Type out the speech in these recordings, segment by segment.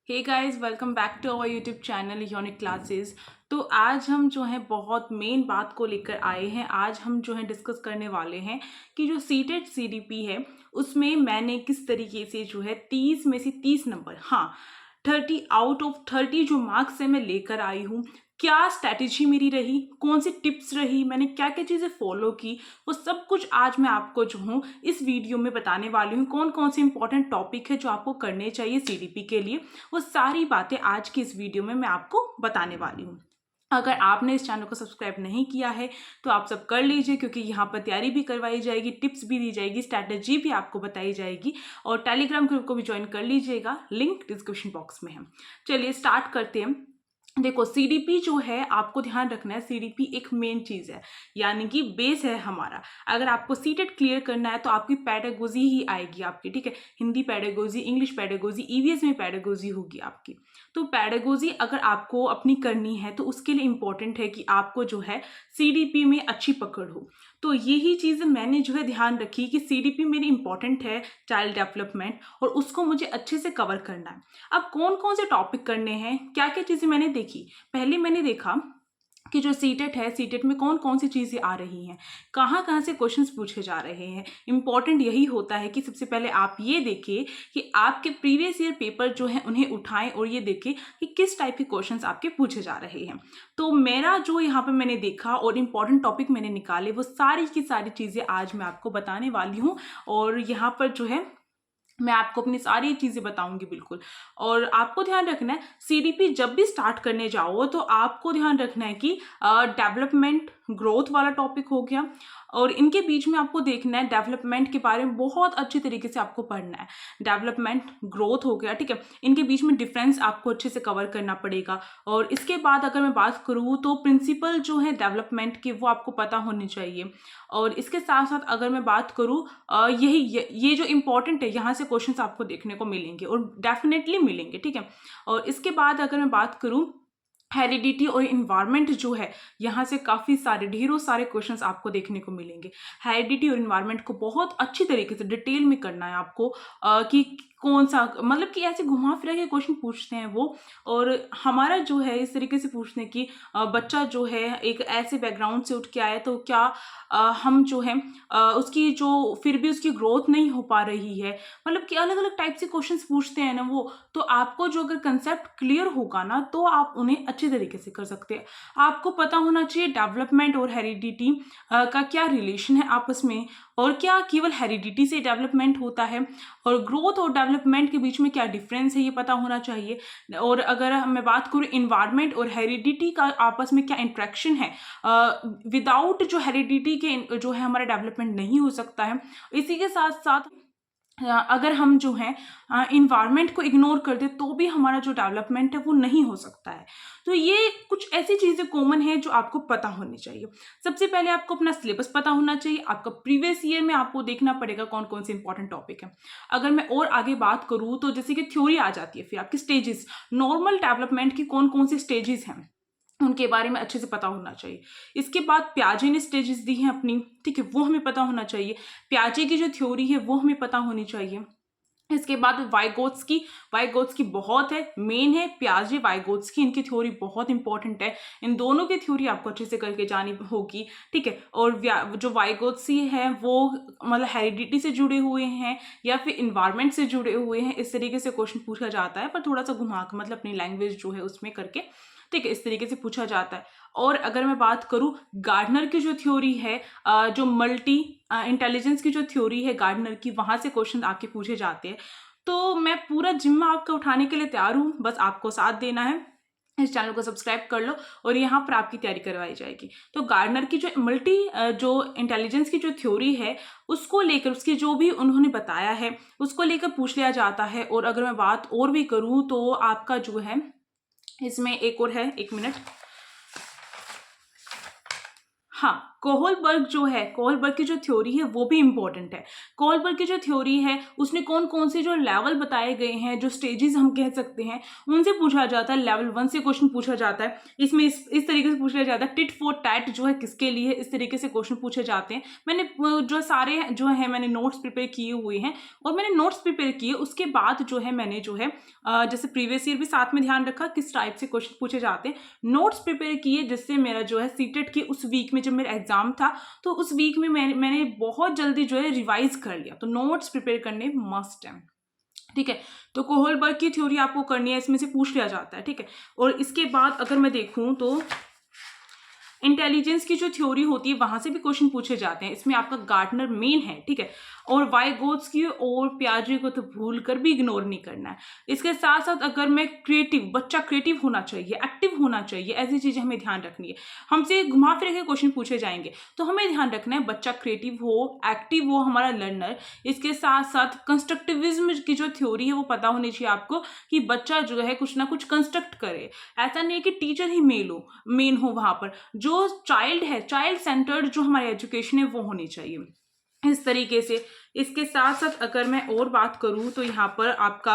Hey guys, welcome back to our YouTube channel unique classes. तो आज हम जो है बहुत मेन बात को लेकर आए हैं। आज हम जो है डिस्कस करने वाले हैं कि जो सीटेट सीडीपी है उसमें मैंने किस तरीके से जो है 30 में से 30 नंबर, हाँ 30 आउट ऑफ 30 जो मार्क्स है मैं लेकर आई हूँ। क्या स्ट्रैटेजी मेरी रही, कौन सी टिप्स रही, मैंने क्या क्या चीज़ें फॉलो की, वो सब कुछ आज मैं आपको जो हूँ इस वीडियो में बताने वाली हूँ। कौन कौन से इंपॉर्टेंट टॉपिक है जो आपको करने चाहिए सीडीपी के लिए, वो सारी बातें आज की इस वीडियो में मैं आपको बताने वाली हूँ। अगर आपने इस चैनल को सब्सक्राइब नहीं किया है तो आप सब कर लीजिए, क्योंकि यहाँ पर तैयारी भी करवाई जाएगी, टिप्स भी दी जाएगी, स्ट्रैटेजी भी आपको बताई जाएगी। और टेलीग्राम ग्रुप को भी ज्वाइन कर लीजिएगा, लिंक डिस्क्रिप्शन बॉक्स में है। चलिए स्टार्ट करते हैं। देखो, सीडीपी जो है आपको ध्यान रखना है, सीडीपी एक मेन चीज़ है, यानी कि बेस है हमारा। अगर आपको सीटेट क्लियर करना है तो आपकी पेडागोजी ही आएगी आपकी, ठीक है। Hindi pedagogy, English pedagogy, EVS में पेडागोजी होगी आपकी। तो पेडागोजी अगर आपको अपनी करनी है तो उसके लिए इम्पोर्टेंट है कि आपको जो है सीडीपी में अच्छी पकड़ हो। तो यही चीज़ मैंने जो है ध्यान रखी कि सीडीपी मेरी इंपॉर्टेंट है, चाइल्ड डेवलपमेंट, और उसको मुझे अच्छे से कवर करना है। अब कौन कौन से टॉपिक करने हैं, क्या क्या चीज़ें मैंने देखी। पहले मैंने देखा कि जो सीटेट है, सीटेट में कौन कौन सी चीज़ें आ रही हैं, कहाँ कहाँ से क्वेश्चंस पूछे जा रहे हैं। इंपॉर्टेंट यही होता है कि सबसे पहले आप ये देखिए कि आपके प्रीवियस ईयर पेपर जो है उन्हें उठाएं और ये देखें कि किस टाइप के क्वेश्चंस आपके पूछे जा रहे हैं। तो मेरा जो यहाँ पे मैंने देखा और इम्पॉर्टेंट टॉपिक मैंने निकाले, वो सारी की सारी चीज़ें आज मैं आपको बताने वाली हूँ। और यहाँ पर जो है मैं आपको अपनी सारी चीज़ें बताऊंगी बिल्कुल। और आपको ध्यान रखना है, सीडीपी जब भी स्टार्ट करने जाओ तो आपको ध्यान रखना है कि डेवलपमेंट ग्रोथ वाला टॉपिक हो गया, और इनके बीच में आपको देखना है डेवलपमेंट के बारे में बहुत अच्छी तरीके से आपको पढ़ना है। डेवलपमेंट ग्रोथ हो गया, ठीक है, इनके बीच में डिफरेंस आपको अच्छे से कवर करना पड़ेगा। और इसके बाद अगर मैं बात करूँ तो प्रिंसिपल जो है डेवलपमेंट के, वो आपको पता होने चाहिए। और इसके साथ साथ अगर मैं बात करूँ, ये जो इम्पोर्टेंट है, यहाँ से क्वेश्चंस आपको देखने को मिलेंगे और डेफिनेटली मिलेंगे, ठीक है। और इसके बाद अगर मैं बात करूँ, हेरिडिटी और इन्वायरमेंट जो है, यहाँ से काफ़ी सारे ढेरों सारे क्वेश्चंस आपको देखने को मिलेंगे। हेरिडिटी और इन्वायरमेंट को बहुत अच्छी तरीके से डिटेल में करना है आपको, कि कौन सा, मतलब कि ऐसे घुमा फिरा के क्वेश्चन पूछते हैं वो। और हमारा जो है इस तरीके से पूछते हैं कि बच्चा जो है एक ऐसे बैकग्राउंड से उठ के आया, तो क्या हम जो है उसकी जो फिर भी उसकी ग्रोथ नहीं हो पा रही है, मतलब कि अलग अलग टाइप से क्वेश्चंस पूछते हैं ना वो। तो आपको जो अगर कंसेप्ट क्लियर होगा ना तो आप उन्हें अच्छे तरीके से कर सकते हैं। आपको पता होना चाहिए डेवलपमेंट और हेरिडिटी का क्या रिलेशन है आपस में, और क्या केवल हेरिडिटी से डेवलपमेंट होता है, और ग्रोथ और डेवलपमेंट के बीच में क्या डिफरेंस है, ये पता होना चाहिए। और अगर मैं बात करूँ इन्वायरमेंट और हेरिडिटी का आपस में क्या इंट्रैक्शन है, विदाउट जो हेरिडिटी के जो है हमारा डेवलपमेंट नहीं हो सकता है। इसी के साथ साथ अगर हम जो है इन्वायरमेंट को इग्नोर कर दे तो भी हमारा जो डेवलपमेंट है वो नहीं हो सकता है। तो ये कुछ ऐसी चीज़ें कॉमन है जो आपको पता होनी चाहिए। सबसे पहले आपको अपना सिलेबस पता होना चाहिए, आपका प्रीवियस ईयर में आपको देखना पड़ेगा कौन कौन से इंपॉर्टेंट टॉपिक है। अगर मैं और आगे बात करूँ तो जैसे कि थ्योरी आ जाती है, फिर आपकी स्टेजेस, नॉर्मल डेवलपमेंट की कौन कौन सी स्टेजेस हैं उनके बारे में अच्छे से पता होना चाहिए। इसके बाद प्याजे ने स्टेजेस दी हैं अपनी, ठीक है, वो हमें पता होना चाहिए। प्याजे की जो थ्योरी है वो हमें पता होनी चाहिए। इसके बाद वाइगोत्स्की बहुत है, मेन है प्याजे, वाइगोत्स्की, इनकी थ्योरी बहुत इंपॉर्टेंट है। इन दोनों की थ्योरी आपको अच्छे से करके जानी होगी, ठीक है। और जो वाइगोत्स्की है वो मतलब हेरिडिटी से जुड़े हुए हैं या फिर इन्वायरमेंट से जुड़े हुए हैं, इस तरीके से क्वेश्चन पूछा जाता है, पर थोड़ा सा घुमा के मतलब अपनी लैंग्वेज जो है उसमें करके, ठीक है, इस तरीके से पूछा जाता है। और अगर मैं बात करूँ गार्डनर की जो थ्योरी है, जो मल्टी इंटेलिजेंस की जो थ्योरी है गार्डनर की, वहाँ से क्वेश्चन आके पूछे जाते हैं। तो मैं पूरा जिम्मा आपका उठाने के लिए तैयार हूँ, बस आपको साथ देना है। इस चैनल को सब्सक्राइब कर लो और यहाँ पर आपकी तैयारी करवाई जाएगी। तो गार्डनर की जो जो इंटेलिजेंस की जो थ्योरी है उसको लेकर, उसकी जो भी उन्होंने बताया है उसको लेकर पूछ लिया जाता है। और अगर मैं बात और भी करूँ तो आपका जो है इसमें एक और है, एक मिनट, हाँ, कोहलबर्ग जो है, कोहलबर्ग की जो थ्योरी है वो भी इंपॉर्टेंट है। कोहलबर्ग की जो थ्योरी है उसने कौन कौन से जो लेवल बताए गए हैं, जो स्टेजेस हम कह सकते हैं, उनसे पूछा जाता है। लेवल 1 से क्वेश्चन पूछा जाता है। इसमें इस तरीके से पूछा जाता है, टिट फॉर टैट जो है किसके लिए, इस तरीके से क्वेश्चन पूछे जाते हैं। मैंने जो सारे जो है मैंने नोट्स प्रिपेयर किए हुए हैं, और मैंने नोट्स प्रिपेयर किए उसके बाद जो है मैंने जो है जैसे प्रीवियस ईयर भी साथ में ध्यान रखा किस टाइप से क्वेश्चन पूछे जाते हैं, नोट्स प्रिपेयर किए, जिससे मेरा जो है सीटेट की उस वीक में जब मेरा एग्जाम था तो उस वीक में मैंने बहुत जल्दी जो है रिवाइज कर लिया। तो नोट्स प्रिपेयर करने मस्ट है, ठीक है। तो कोहलबर्ग की थ्योरी आपको करनी है, इसमें से पूछ लिया जाता है, ठीक है। और इसके बाद अगर मैं देखूं तो इंटेलिजेंस की जो थ्योरी होती है वहां से भी क्वेश्चन पूछे जाते हैं। इसमें आपका गार्डनर मेन है, ठीक है। और वाइगोत्स्की और पियाजे को तो भूल कर भी इग्नोर नहीं करना है। इसके साथ साथ अगर मैं क्रिएटिव, बच्चा क्रिएटिव होना चाहिए, एक्टिव होना चाहिए, ऐसी चीजें हमें ध्यान रखनी है। हमसे घुमा फिर के क्वेश्चन पूछे जाएंगे तो हमें ध्यान रखना है बच्चा क्रिएटिव हो, एक्टिव हो, हमारा लर्नर। इसके साथ साथ कंस्ट्रक्टिविज्म की जो थ्योरी है वो पता होनी चाहिए आपको, कि बच्चा जो है कुछ ना कुछ कंस्ट्रक्ट करे। ऐसा नहीं है कि टीचर ही मेन हो वहां पर। जो चाइल्ड है, चाइल्ड सेंटर्ड जो हमारी एजुकेशन है वो होनी चाहिए, इस तरीके से। इसके साथ साथ अगर मैं और बात करूं तो यहाँ पर आपका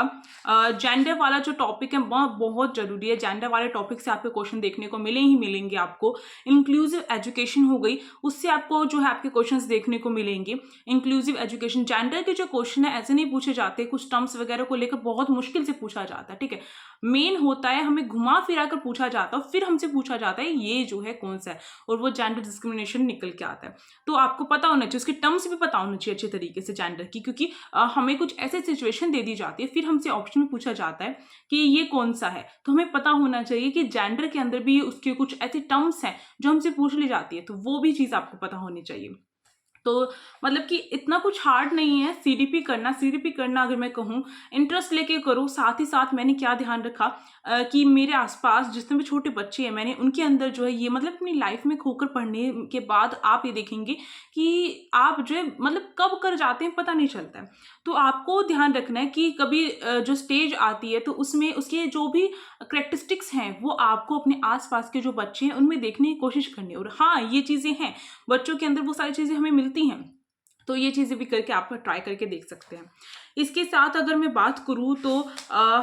जेंडर वाला जो टॉपिक है वह बहुत जरूरी है। जेंडर वाले टॉपिक से आपके क्वेश्चन देखने को मिलेंगे आपको। इंक्लूसिव एजुकेशन हो गई, उससे आपको जो है आपके क्वेश्चंस देखने को मिलेंगे। इंक्लूसिव एजुकेशन, जेंडर के जो क्वेश्चन है ऐसे नहीं पूछे जाते, कुछ टर्म्स वगैरह को लेकर बहुत मुश्किल से पूछा जाता है, ठीक है। मेन होता है हमें घुमा फिरा कर पूछा जाता है, फिर हमसे पूछा जाता है ये जो है कौन सा है, और वो जेंडर डिस्क्रिमिनेशन निकल के आता है। तो आपको पता होना चाहिए, उसके टर्म्स भी पता होना चाहिए अच्छे तरीके से जेंडर की, क्योंकि हमें कुछ ऐसे सिचुएशन दे दी जाती है, फिर हमसे ऑप्शन में पूछा जाता है कि ये कौन सा है, तो हमें पता होना चाहिए कि जेंडर के अंदर भी उसके कुछ ऐसे टर्म्स हैं जो हमसे पूछ ली जाती है, तो वो भी चीज़ आपको पता होनी चाहिए। तो मतलब कि इतना कुछ हार्ड नहीं है सीडीपी करना। सीडीपी करना अगर मैं कहूँ इंटरेस्ट लेके करो। साथ ही साथ मैंने क्या ध्यान रखा कि मेरे आसपास जितने भी छोटे बच्चे हैं मैंने उनके अंदर जो है ये मतलब अपनी लाइफ में खोकर पढ़ने के बाद आप ये देखेंगे कि आप जो है मतलब कब कर जाते हैं पता नहीं चलता है। तो आपको ध्यान रखना है कि कभी जो स्टेज आती है तो उसमें उसके जो भी करेक्टरिस्टिक्स हैं वो आपको अपने आसपास के जो बच्चे हैं उनमें देखने की कोशिश करनी है। और हाँ, ये चीज़ें हैं बच्चों के अंदर, वो सारी चीज़ें हमें मिलती हैं, तो ये चीज़ें भी करके आप ट्राई करके देख सकते हैं। इसके साथ अगर मैं बात करूँ तो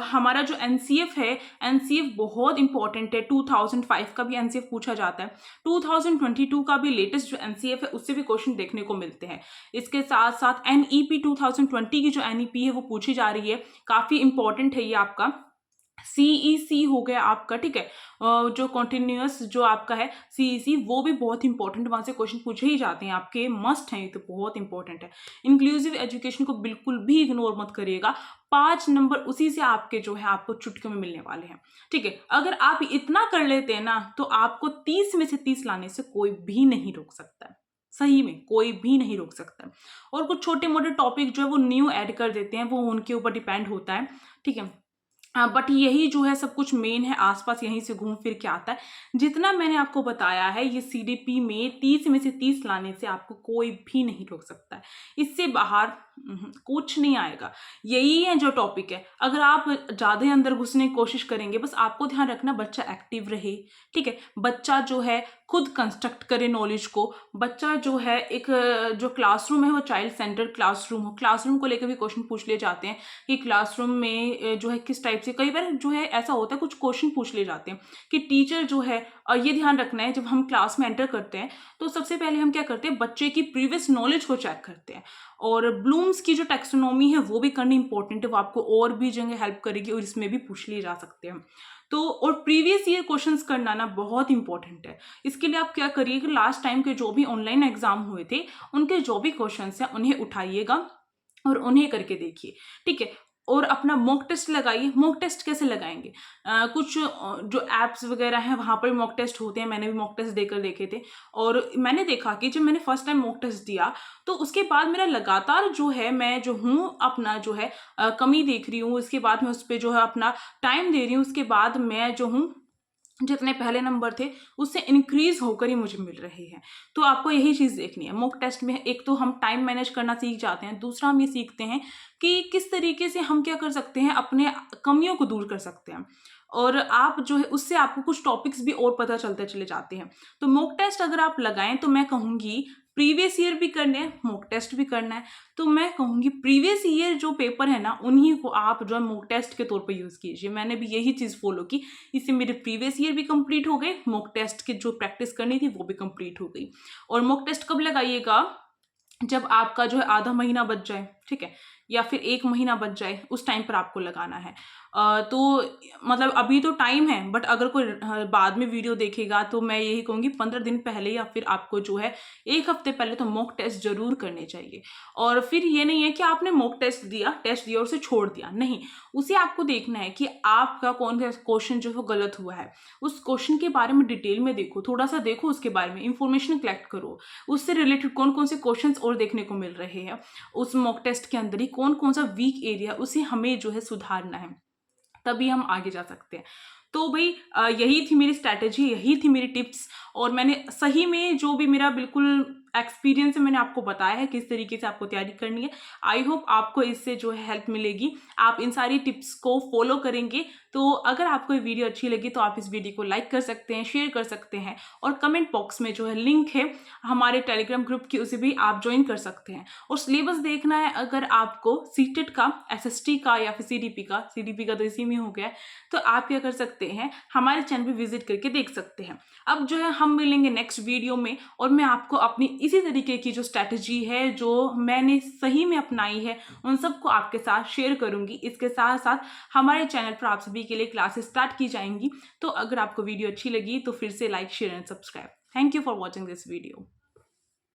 हमारा जो एनसीएफ है, एनसीएफ बहुत इंपॉर्टेंट है। 2005 का भी एनसीएफ पूछा जाता है, 2022 का भी लेटेस्ट जो एनसीएफ है उससे भी क्वेश्चन देखने को मिलते हैं। इसके साथ साथ एनईपी 2020 की जो एनईपी है वो पूछी जा रही है, काफ़ी इंपॉर्टेंट है ये आपका। सीईसी हो गया आपका, ठीक है। जो कॉन्टिन्यूअस जो आपका है सीईसी वो भी बहुत इंपॉर्टेंट, वहां से क्वेश्चन पूछे ही जाते हैं आपके, मस्ट हैं, ये तो बहुत इंपॉर्टेंट है। इंक्लूसिव एजुकेशन को बिल्कुल भी इग्नोर मत करिएगा, 5 नंबर उसी से आपके जो है आपको चुटकियों में मिलने वाले हैं, ठीक है। अगर आप इतना कर लेते हैं ना तो आपको 30 में से 30 लाने से कोई भी नहीं रोक सकता है, सही में कोई भी नहीं रोक सकता है। और कुछ छोटे मोटे टॉपिक जो है वो न्यू ऐड कर देते हैं, वो उनके ऊपर डिपेंड होता है, ठीक है। बट यही जो है सब कुछ मेन है, आसपास यहीं से घूम फिर के आता है। जितना मैंने आपको बताया है ये सीडीपी में 30 में से 30 लाने से आपको कोई भी नहीं रोक सकता है, इससे बाहर कुछ नहीं आएगा। यही है जो टॉपिक है। अगर आप ज़्यादा अंदर घुसने की कोशिश करेंगे, बस आपको ध्यान रखना बच्चा एक्टिव रहे, ठीक है। बच्चा जो है खुद कंस्ट्रक्ट करे नॉलेज को। बच्चा जो है एक जो क्लासरूम है वो चाइल्ड सेंटर्ड क्लासरूम हो। क्लासरूम को लेकर भी क्वेश्चन पूछ लिए जाते हैं कि क्लासरूम में जो है किस टाइप से, कई बार जो है ऐसा होता है कुछ क्वेश्चन पूछ लिए जाते हैं कि टीचर जो है, और ये ध्यान रखना है जब हम क्लास में एंटर करते हैं तो सबसे पहले हम क्या करते हैं, बच्चे की प्रीवियस नॉलेज को चेक करते हैं। और ब्लूम्स की जो टैक्सोनॉमी है वो भी करनी इंपॉर्टेंट है, वो आपको और भी जगह हेल्प करेगी और इसमें भी पूछ लिए जा सकते हैं। तो और प्रीवियस ईयर क्वेश्चंस करना ना बहुत इंपॉर्टेंट है। इसके लिए आप क्या करिए कि लास्ट टाइम के जो भी ऑनलाइन एग्जाम हुए थे उनके जो भी क्वेश्चंस हैं उन्हें उठाइएगा और उन्हें करके देखिए, ठीक है। और अपना मॉक टेस्ट लगाइए। मॉक टेस्ट कैसे लगाएंगे, कुछ जो एप्स वगैरह हैं वहाँ पर मॉक टेस्ट होते हैं, मैंने भी मॉक टेस्ट देकर देखे थे। और मैंने देखा कि जब मैंने फर्स्ट टाइम मॉक टेस्ट दिया तो उसके बाद मेरा लगातार जो है मैं जो हूँ अपना जो है कमी देख रही हूँ, उसके बाद मैं उस पर जो है अपना टाइम दे रही हूँ, उसके बाद मैं जो हूँ जितने पहले नंबर थे उससे इंक्रीज होकर ही मुझे मिल रहे हैं। तो आपको यही चीज़ देखनी है मॉक टेस्ट में। एक तो हम टाइम मैनेज करना सीख जाते हैं, दूसरा हम ये सीखते हैं कि किस तरीके से हम क्या कर सकते हैं, अपने कमियों को दूर कर सकते हैं और आप जो है उससे आपको कुछ टॉपिक्स भी और पता चलते चले जाते हैं। तो मॉक टेस्ट अगर आप लगाएं तो मैं कहूँगी प्रीवियस ईयर भी करने हैं, मॉक टेस्ट भी करना है, तो मैं कहूँगी प्रीवियस ईयर जो पेपर है ना उन्हीं को आप जो है मॉक टेस्ट के तौर पर यूज़ कीजिए। मैंने भी यही चीज़ फॉलो की, इससे मेरे प्रीवियस ईयर भी कंप्लीट हो गए, मॉक टेस्ट की जो प्रैक्टिस करनी थी वो भी कंप्लीट हो गई। और मॉक टेस्ट कब लगाइएगा? जब आपका जो है आधा महीना बच जाए, ठीक है, या फिर 1 महीना बच जाए, उस टाइम पर आपको लगाना है। तो मतलब अभी तो टाइम है, बट अगर कोई बाद में वीडियो देखेगा तो मैं यही कहूँगी 15 दिन पहले या फिर आपको जो है 1 हफ्ते पहले तो मॉक टेस्ट जरूर करने चाहिए। और फिर ये नहीं है कि आपने मॉक टेस्ट दिया और उसे छोड़ दिया, नहीं, उसे आपको देखना है कि आपका कौन सा क्वेश्चन जो है गलत हुआ है, उस क्वेश्चन के बारे में डिटेल में देखो, थोड़ा सा देखो उसके बारे में, इंफॉर्मेशन कलेक्ट करो, उससे रिलेटेड कौन कौन से क्वेश्चंस और देखने को मिल रहे हैं, उस मॉक टेस्ट के अंदर ही कौन कौन सा वीक एरिया उसे हमें जो है सुधारना है, तभी हम आगे जा सकते हैं। तो भाई यही थी मेरी स्ट्रैटेजी, यही थी मेरी टिप्स, और मैंने सही में जो भी मेरा बिल्कुल एक्सपीरियंस है मैंने आपको बताया है किस तरीके से आपको तैयारी करनी है। आई होप आपको इससे जो है हेल्प मिलेगी, आप इन सारी टिप्स को फॉलो करेंगे। तो अगर आपको ये वीडियो अच्छी लगी तो आप इस वीडियो को लाइक कर सकते हैं, शेयर कर सकते हैं, और कमेंट बॉक्स में जो है लिंक है हमारे टेलीग्राम ग्रुप की, उसे भी आप ज्वाइन कर सकते हैं। और सिलेबस देखना है अगर आपको सीटेट का, एसएसटी का या फिर सीडीपी का तो इसी में हो गया है, तो आप क्या कर सकते हैं, हमारे चैनल पे विजिट करके देख सकते हैं। अब जो है हम मिलेंगे नेक्स्ट वीडियो में, और मैं आपको अपनी इसी तरीके की जो स्ट्रैटेजी है जो मैंने सही में अपनाई है उन सबको आपके साथ शेयर करूंगी। इसके साथ साथ हमारे चैनल पर आप सभी के लिए क्लासेस स्टार्ट की जाएंगी। तो अगर आपको वीडियो अच्छी लगी तो फिर से like, share and subscribe. Thank you for watching this video.